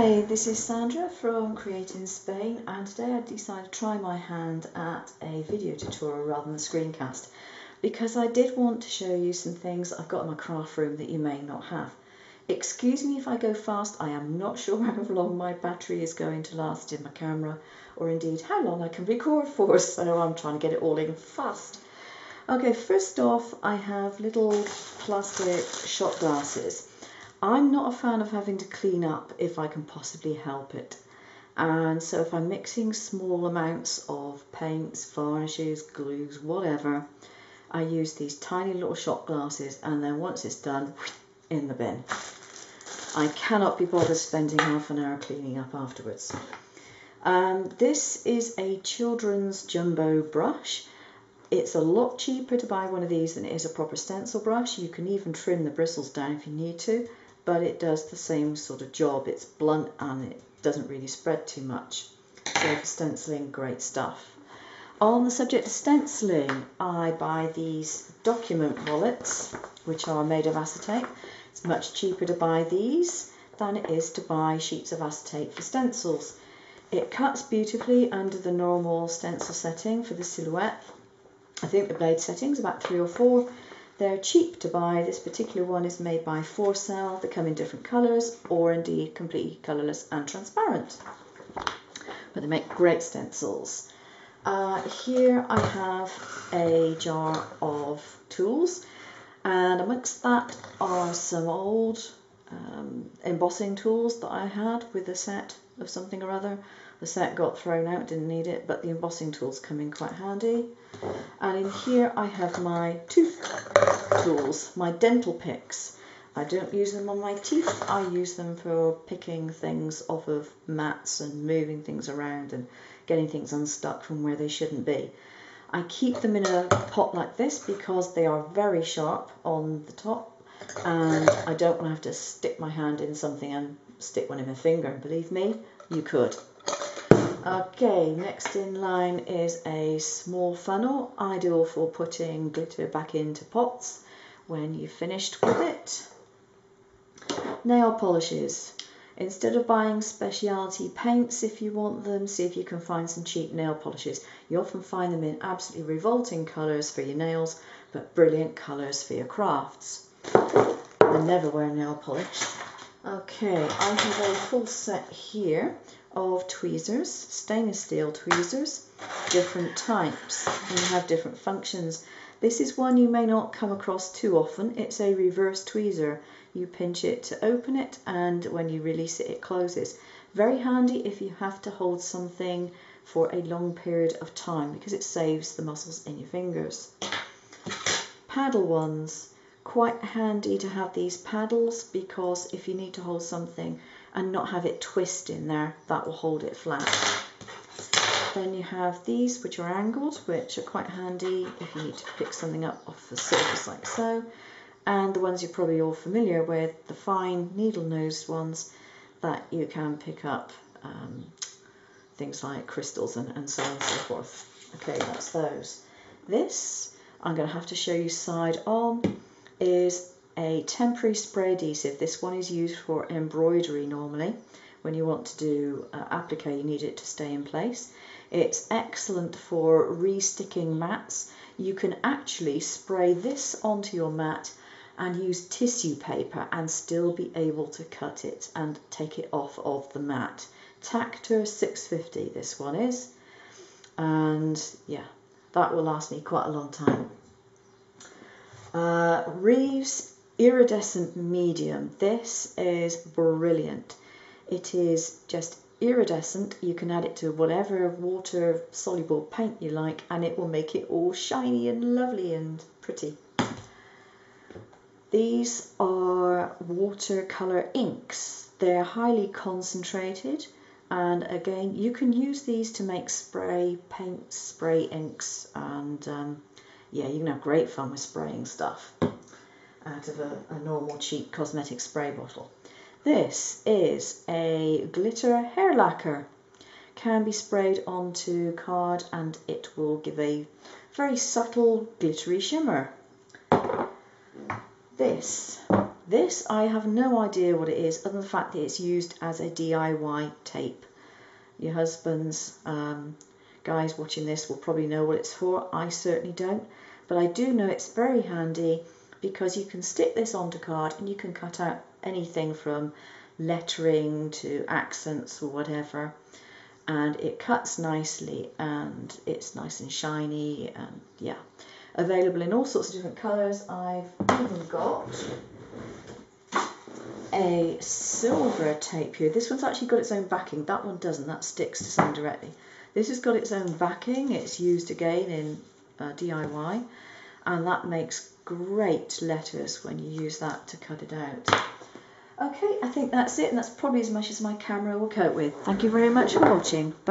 Hi, this is Sandra from Create in Spain, and today I decided to try my hand at a video tutorial rather than a screencast because I did want to show you some things I've got in my craft room that you may not have. Excuse me if I go fast, I am not sure how long my battery is going to last in my camera or indeed how long I can record for, so I'm trying to get it all in fast. Okay, first off I have little plastic shot glasses. I'm not a fan of having to clean up if I can possibly help it, and so if I'm mixing small amounts of paints, varnishes, glues, whatever, I use these tiny little shot glasses, and then once it's done, in the bin. I cannot be bothered spending half an hour cleaning up afterwards. This is a children's jumbo brush. It's a lot cheaper to buy one of these than it is a proper stencil brush. You can even trim the bristles down if you need to, but it does the same sort of job. It's blunt and it doesn't really spread too much. So for stenciling, great stuff. On the subject of stenciling, I buy these document wallets, which are made of acetate. It's much cheaper to buy these than it is to buy sheets of acetate for stencils. It cuts beautifully under the normal stencil setting for the silhouette. I think the blade setting's about 3 or 4. They're cheap to buy. This particular one is made by 4Cell. They come in different colours or indeed completely colourless and transparent. But they make great stencils. Here I have a jar of tools, and amongst that are some old embossing tools that I had with a set of something or other. The set got thrown out, didn't need it, but the embossing tools come in quite handy. And in here I have my tooth tools, my dental picks. I don't use them on my teeth, I use them for picking things off of mats and moving things around and getting things unstuck from where they shouldn't be. I keep them in a pot like this because they are very sharp on the top, and I don't want to have to stick my hand in something and stick one in my finger, and believe me, you could. Okay, next in line is a small funnel, ideal for putting glitter back into pots when you've finished with it. Nail polishes. Instead of buying specialty paints, if you want them, see if you can find some cheap nail polishes. You often find them in absolutely revolting colours for your nails, but brilliant colours for your crafts. I never wear nail polish. Okay, I have a full set here of tweezers, stainless steel tweezers, different types, and they have different functions. This is one you may not come across too often. It's a reverse tweezer. You pinch it to open it, and when you release it, it closes. Very handy if you have to hold something for a long period of time because it saves the muscles in your fingers. Paddle ones. Quite handy to have these paddles because if you need to hold something and not have it twist in there, that will hold it flat. Then you have these which are angled, which are quite handy if you need to pick something up off the surface like so. And the ones you're probably all familiar with, the fine needle-nosed ones that you can pick up things like crystals and so on and so forth. Okay, that's those. This, I'm going to have to show you side on, is a temporary spray adhesive. This one is used for embroidery normally. When you want to do applique, you need it to stay in place. It's excellent for re-sticking mats. You can actually spray this onto your mat and use tissue paper and still be able to cut it and take it off of the mat. Tactor 650 this one is, and yeah, that will last me quite a long time. Reeves iridescent medium. This is brilliant. It is just iridescent. You can add it to whatever water soluble paint you like and it will make it all shiny and lovely and pretty. These are watercolor inks. They're highly concentrated, and again you can use these to make spray paints, spray inks, and yeah, you can have great fun with spraying stuff out of a normal cheap cosmetic spray bottle. This is a glitter hair lacquer. Can be sprayed onto card and it will give a very subtle glittery shimmer. This This, I have no idea what it is, other than the fact that it's used as a DIY tape. Your husbands, guys watching this will probably know what it's for. I certainly don't, but I do know it's very handy because you can stick this onto card and you can cut out anything from lettering to accents or whatever, and it cuts nicely and it's nice and shiny, and yeah, available in all sorts of different colours. I've even got a silver tape here. This one's actually got its own backing. That one doesn't. That sticks to something directly. This has got its own backing. It's used again in DIY, and that makes great letters when you use that to cut it out. Okay, I think that's it, and that's probably as much as my camera will cope with. Thank you very much for watching. Bye.